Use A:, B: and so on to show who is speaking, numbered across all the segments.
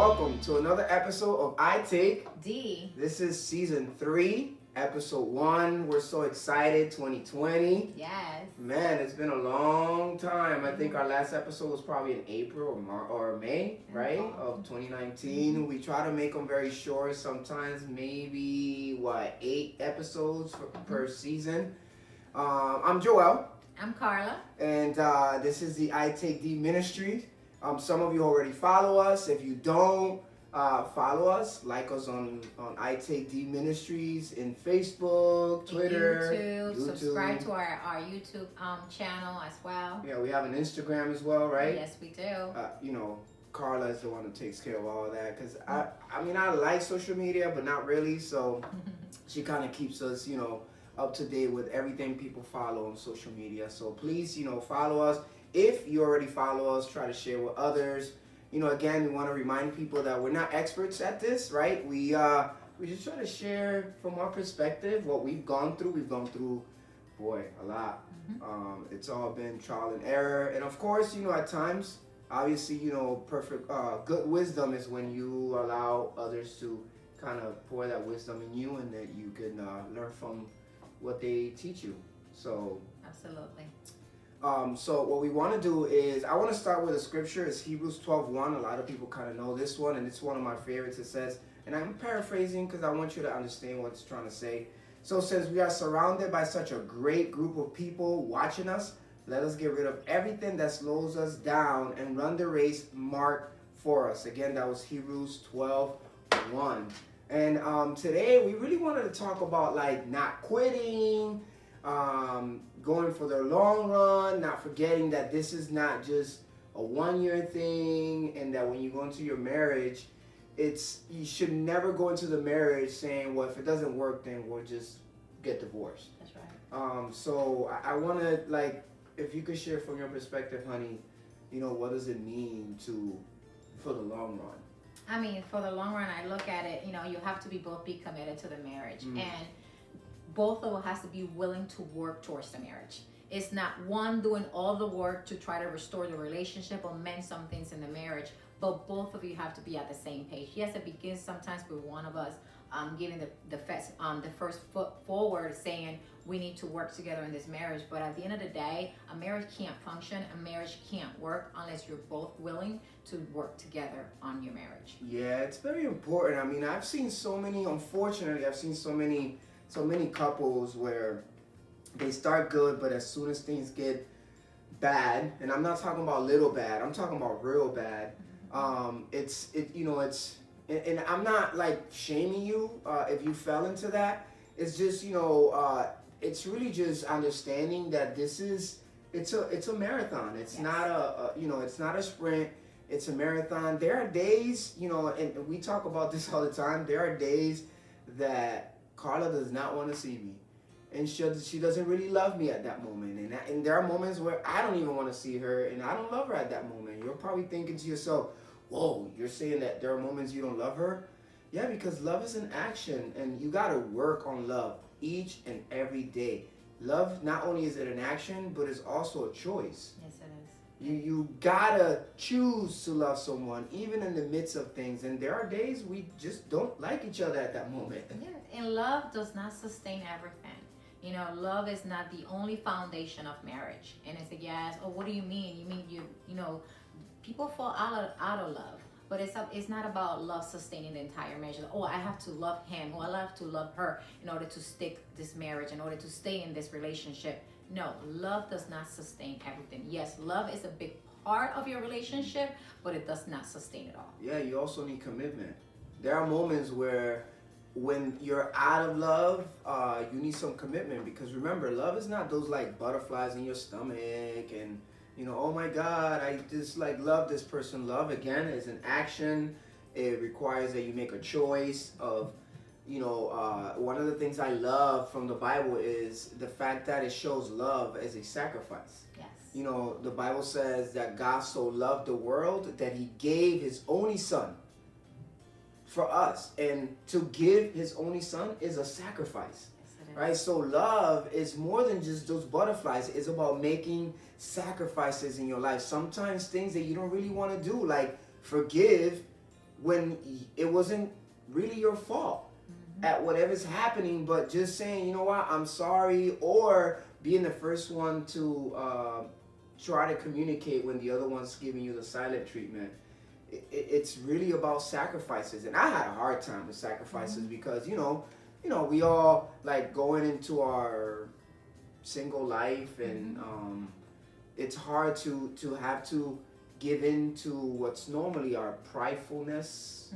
A: welcome to another episode of I Take
B: D.
A: This is season 3, episode 1. We're so excited, 2020.
B: Yes.
A: Man, it's been a long time. I think our last episode was probably in April or May, right, of 2019. We try to make them very short, sometimes maybe, 8 episodes per season. I'm Joel.
B: I'm Carla.
A: And this is the I Take D Ministry. Some of you already follow us. If you don't follow us, like us on I Take D Ministries in Facebook, Twitter,
B: YouTube. Subscribe to our YouTube channel as well.
A: Yeah, we have an Instagram as well, right?
B: Yes, we do.
A: Carla is the one who takes care of all that because I mean I like social media, but not really. So she kind of keeps us, up to date with everything people follow on social media. So please, follow us. If you already follow us, try to share with others. Again, we want to remind people that we're not experts at this, right? We just try to share from our perspective what we've gone through. We've gone through, a lot. It's all been trial and error. And of course, at times, obviously, perfect, good wisdom is when you allow others to kind of pour that wisdom in you and that you can learn from what they teach you. So
B: Absolutely.
A: So what we want to do is, I want to start with a scripture. It's Hebrews 12:1. A lot of people kind of know this one, and it's one of my favorites. It says, and I'm paraphrasing because I want you to understand what it's trying to say. So it says, we are surrounded by such a great group of people watching us. Let us get rid of everything that slows us down and run the race marked for us. Again, that was Hebrews 12:1. And today we really wanted to talk about not quitting, going for the long run, not forgetting that this is not just a 1-year thing, and that when you go into your marriage, you should never go into the marriage saying, well, if it doesn't work, then we'll just get divorced.
B: That's right.
A: So I want to, if you could share from your perspective, honey, what does it mean for the long run?
B: I mean, for the long run, I look at it, you have to both be committed to the marriage. And both of us has to be willing to work towards the marriage. It's not one doing all the work to try to restore the relationship or mend some things in the marriage, but both of you have to be at the same page. Yes, it begins sometimes with one of us giving the first foot forward, saying we need to work together in this marriage. But at the end of the day, a marriage can't function, a marriage can't work unless you're both willing to work together on your marriage.
A: Yeah, it's very important. I mean, unfortunately, I've seen so many couples where they start good, but as soon as things get bad, and I'm not talking about little bad, I'm talking about real bad. And I'm not shaming you if you fell into that. It's just it's really just understanding that it's a marathon. It's not it's not a sprint. It's a marathon. There are days, and we talk about this all the time. There are days that Carla does not want to see me, and she doesn't really love me at that moment, and there are moments where I don't even want to see her, and I don't love her at that moment. You're probably thinking to yourself, whoa, you're saying that there are moments you don't love her? Yeah, because love is an action, and you got to work on love each and every day. Love, not only is it an action, but it's also a choice.
B: Yes, it is.
A: You gotta choose to love someone, even in the midst of things. And there are days we just don't like each other at that moment.
B: Yeah, and love does not sustain everything. Love is not the only foundation of marriage. And it's what do you mean? You mean people fall out of love. But it's not about love sustaining the entire marriage. I have to love him, or I have to love her in order to stick this marriage, in order to stay in this relationship. No, love does not sustain everything. Yes, love is a big part of your relationship, but it does not sustain it all.
A: Yeah, you also need commitment. There are moments where when you're out of love, you need some commitment, because remember, love is not those butterflies in your stomach and oh my God, I just love this person. Love, again, is an action. It requires that you make a choice of, one of the things I love from the Bible is the fact that it shows love as a sacrifice.
B: Yes.
A: The Bible says that God so loved the world that he gave his only son for us. And to give his only son is a sacrifice. Right? So love is more than just those butterflies. It's about making sacrifices in your life. Sometimes things that you don't really want to do, like forgive when it wasn't really your fault at whatever's happening, but just saying, you know what, I'm sorry, or being the first one to try to communicate when the other one's giving you the silent treatment. It's really about sacrifices, and I had a hard time with sacrifices because we all like going into our single life, and it's hard to have to give in to what's normally our pridefulness,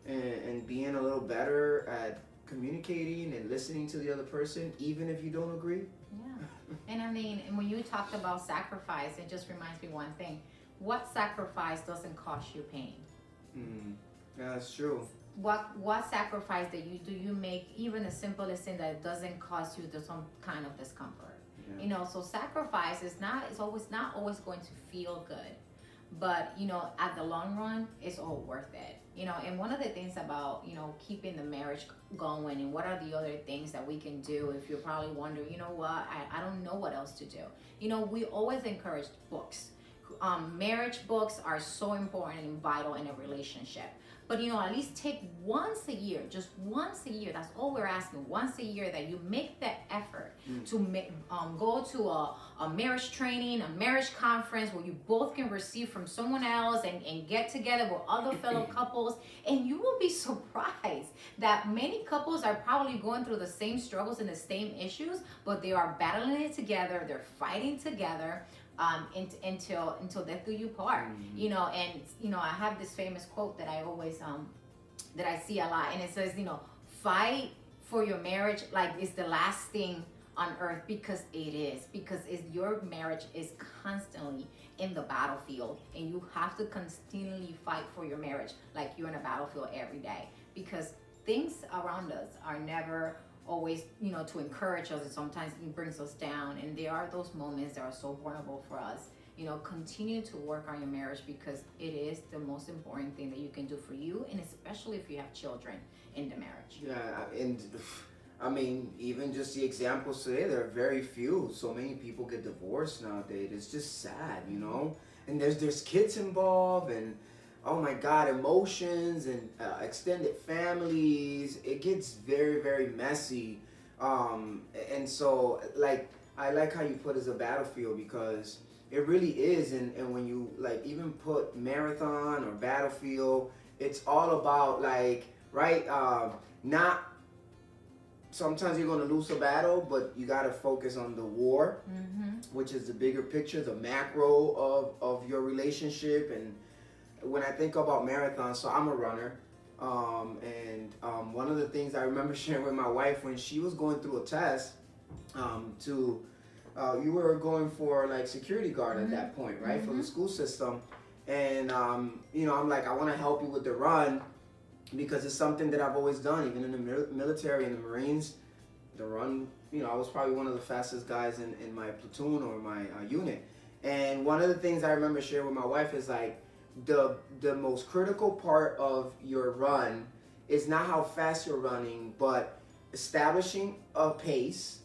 A: and being a little better at communicating and listening to the other person, even if you don't agree.
B: Yeah. And I mean, and when you talked about sacrifice, it just reminds me one thing. What sacrifice doesn't cost you pain?
A: Yeah, that's true.
B: What sacrifice that you make, even the simplest thing that doesn't cause you some kind of discomfort? Yeah. So sacrifice is always not always going to feel good, but at the long run, it's all worth it. And one of the things about keeping the marriage going, and what are the other things that we can do, if you're probably wondering, what, I don't know what else to do. We always encourage books. Marriage books are so important and vital in a relationship. But at least take once a year, just once a year. That's all we're asking. Once a year that you make that effort to go to a marriage training, a marriage conference where you both can receive from someone else, and get together with other fellow couples. And you will be surprised that many couples are probably going through the same struggles and the same issues, but they are battling it together. They're fighting together. Until death do you part. I have this famous quote that I always that I see a lot, and it says, fight for your marriage like it's the last thing on earth, because your marriage is constantly in the battlefield, and you have to continually fight for your marriage like you're in a battlefield every day, because things around us are never always, to encourage us, and sometimes it brings us down, and there are those moments that are so vulnerable for us. Continue to work on your marriage, because it is the most important thing that you can do for you, and especially if you have children in the marriage.
A: Yeah, and I mean, even just the examples today, there are very few. So many people get divorced nowadays. It's just sad, and there's kids involved, and oh my God, emotions and extended families. It gets very, very messy. And so, like, I like how you put it as a battlefield, because it really is. And when you, like, even put marathon or battlefield, it's all about, like, right? Not, sometimes you're going to lose a battle, but you got to focus on the war, which is the bigger picture, the macro of your relationship. And when I think about marathons, so I'm a runner, and one of the things I remember sharing with my wife when she was going through a test, you were going for like security guard at that point, right, for the school system, and I'm like, I want to help you with the run, because it's something that I've always done, even in the military, in the Marines, the run. I was probably one of the fastest guys in my platoon or my unit, and one of the things I remember sharing with my wife is like, the most critical part of your run is not how fast you're running, but establishing a pace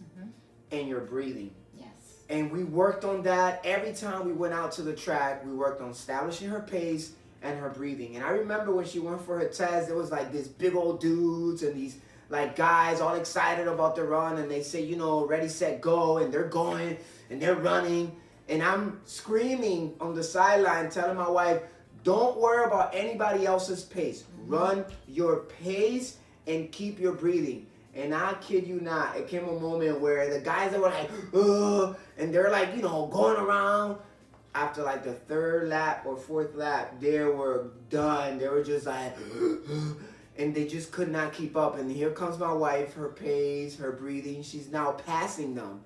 A: and your breathing.
B: Yes.
A: And we worked on that every time we went out to the track. We worked on establishing her pace and her breathing. And I remember when she went for her test, there was like this big old dudes and these like guys all excited about the run, and they say, ready, set, go, and they're going and they're running, and I'm screaming on the sideline telling my wife, don't worry about anybody else's pace. Run your pace and keep your breathing. And I kid you not, it came a moment where the guys that were like, ugh, and they're like, going around. After like the third lap or fourth lap, they were done. They were just like, and they just could not keep up. And here comes my wife, her pace, her breathing. She's now passing them.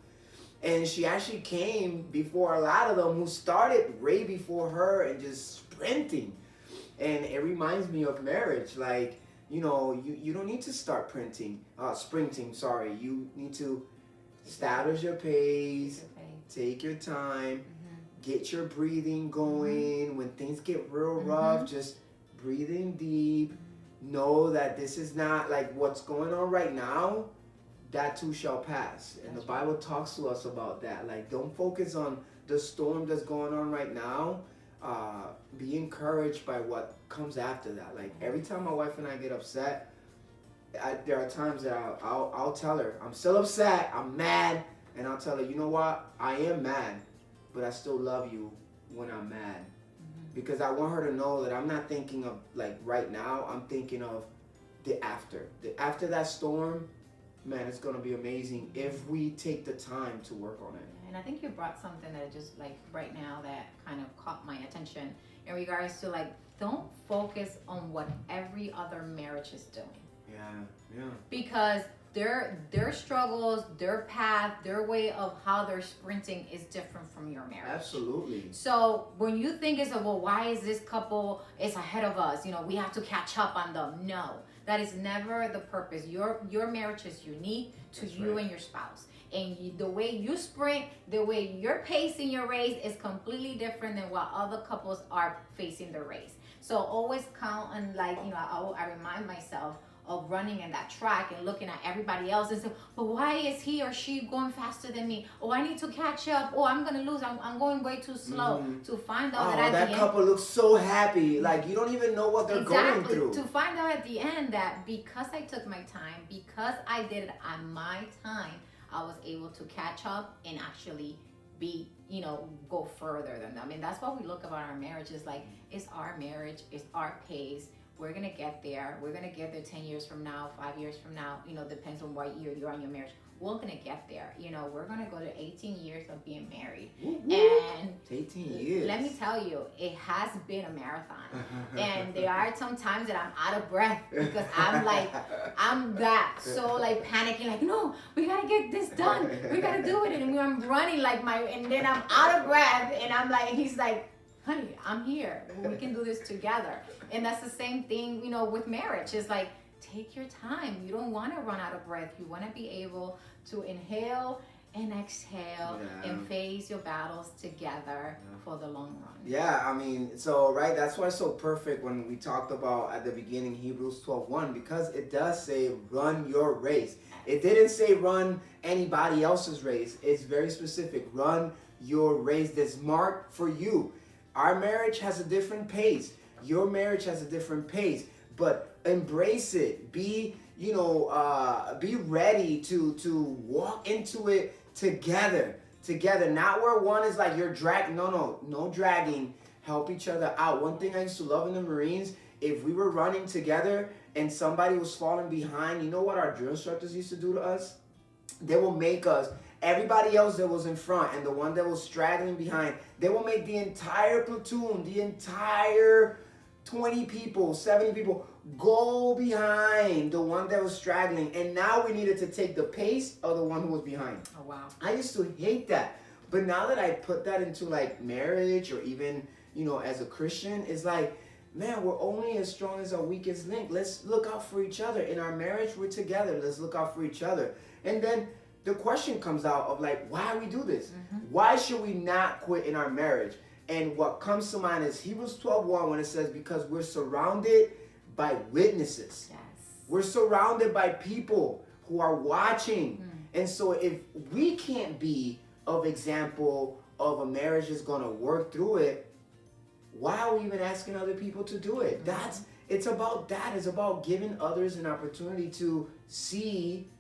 A: And she actually came before a lot of them who started way before her and just sprinting. And it reminds me of marriage. Like, you don't need to start sprinting, sorry. You need to establish your pace, take your time, get your breathing going. When things get real rough, just breathing deep. Know that this is not like what's going on right now. That too shall pass. And the Bible talks to us about that. Like, don't focus on the storm that's going on right now. be encouraged by what comes after that. Like every time my wife and I get upset, there are times that I'll tell her I'm still upset, I'm mad, and I'll tell her, you know what, I am mad, but I still love you when I'm mad, because I want her to know that I'm not thinking of like right now. I'm thinking of the after that storm. Man, it's gonna be amazing if we take the time to work on it.
B: And I think you brought something that just like right now that kind of caught my attention in regards to like, don't focus on what every other marriage is doing.
A: Yeah.
B: Because their struggles, their path, their way of how they're sprinting is different from your marriage.
A: Absolutely.
B: So when you think it's well, why is this couple is ahead of us? We have to catch up on them. No, that is never the purpose. Your marriage is unique to
A: That's
B: you
A: right.
B: and your spouse. And the way you sprint, the way you're pacing your race is completely different than what other couples are facing their race. So always count on I remind myself of running in that track and looking at everybody else and say, but why is he or she going faster than me? Oh, I need to catch up. Oh, I'm gonna lose. I'm going way too slow. To find out
A: that couple looks so happy. Like you don't even know what they're going through.
B: To find out at the end that because I took my time, because I did it on my time, I was able to catch up and actually go further than them. And that's what we look about our marriage is like, it's our marriage, it's our pace. We're gonna get there. We're gonna get there 10 years from now, 5 years from now. Depends on what year you're on your marriage. We're gonna get there. We're gonna go to 18 years of being married. And
A: 18 years.
B: Let me tell you, it has been a marathon. And there are some times that I'm out of breath because I'm so panicking, like, no, we gotta get this done. We gotta do it. And I'm running and then I'm out of breath and I'm like, he's like, honey, I'm here. We can do this together. And that's the same thing, with marriage. It's like, take your time. You don't want to run out of breath. You want to be able to inhale and exhale and face your battles together for the long run.
A: Yeah, I mean, right, that's why it's so perfect when we talked about at the beginning Hebrews 12:1, because it does say run your race. It didn't say run anybody else's race. It's very specific. Run your race that's marked for you. Our marriage has a different pace. Your marriage has a different pace, but embrace it. Be ready to walk into it together. Not where one is like you're dragging. No dragging. Help each other out. One thing I used to love in the Marines, if we were running together and somebody was falling behind, you know what our drill instructors used to do to us? They will make us, everybody else that was in front and the one that was straggling behind, they will make the entire platoon, the entire 20 people, 70 people, go behind the one that was straggling. And now we needed to take the pace of the one who was behind.
B: Oh, wow.
A: I used to hate that. But now that I put that into marriage or even, as a Christian, it's like, man, we're only as strong as our weakest link. Let's look out for each other. In our marriage, we're together. Let's look out for each other. And then the question comes out of why we do this? Why should we not quit in our marriage? And what comes to mind is Hebrews 12:1 when it says, because we're surrounded by witnesses.
B: Yes.
A: We're surrounded by people who are watching. And so if we can't be of example of a marriage that's going to work through it, why are we even asking other people to do it? It's about that. It's about giving others an opportunity to see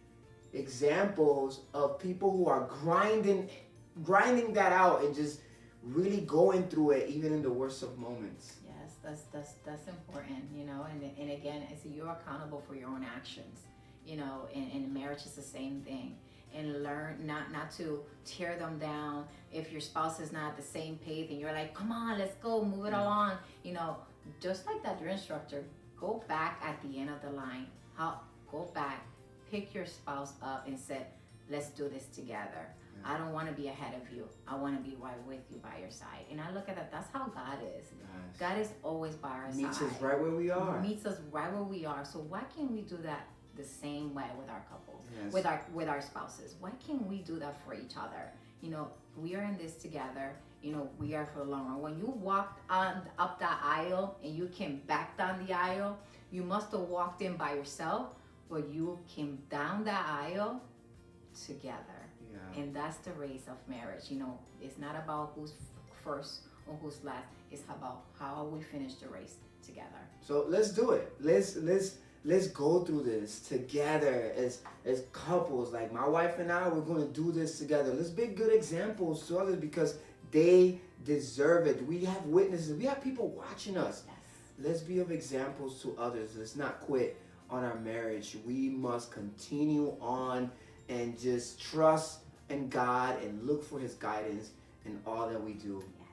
A: examples of people who are grinding that out and just really going through it even in the worst of moments.
B: Yes, that's important, and again, it's you're accountable for your own actions, and marriage is the same thing. And learn not to tear them down if your spouse is not at the same pace and you're like, come on, let's go, move it along. Just like that drill instructor, go back at the end of the line. Go back, pick your spouse up and say, let's do this together. I don't want to be ahead of you. I want to be right with you by your side. And I look at that. That's how God is. Nice. God is always by our side.
A: Meets us right where we are.
B: Meets us right where we are. So why can't we do that the same way with our couples, with our spouses? Why can't we do that for each other? We are in this together. We are for the long run. When you walked up that aisle and you came back down the aisle, you must have walked in by yourself, but you came down that aisle together. And that's the race of marriage. It's not about who's first or who's last. It's about how we finish the race together.
A: So let's do it. Let's go through this together as couples. Like my wife and I, we're going to do this together. Let's be good examples to others because they deserve it. We have witnesses. We have people watching us.
B: Yes.
A: Let's be of examples to others. Let's not quit on our marriage. We must continue on and just trust in God and look for His guidance in all that we do.
B: Yes.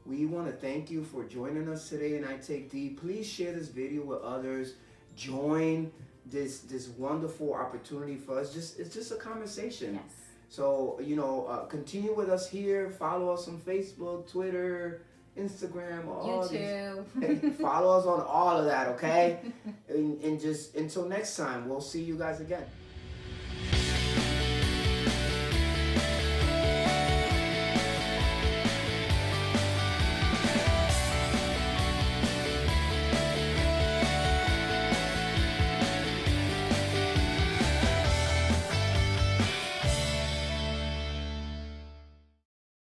A: We want to thank you for joining us today in I Take D. Please share this video with others. Join this wonderful opportunity for us. It's just a conversation.
B: Yes.
A: So, continue with us here. Follow us on Facebook, Twitter, Instagram, all
B: YouTube.
A: these. Follow us on all of that, okay? and just until next time, we'll see you guys again.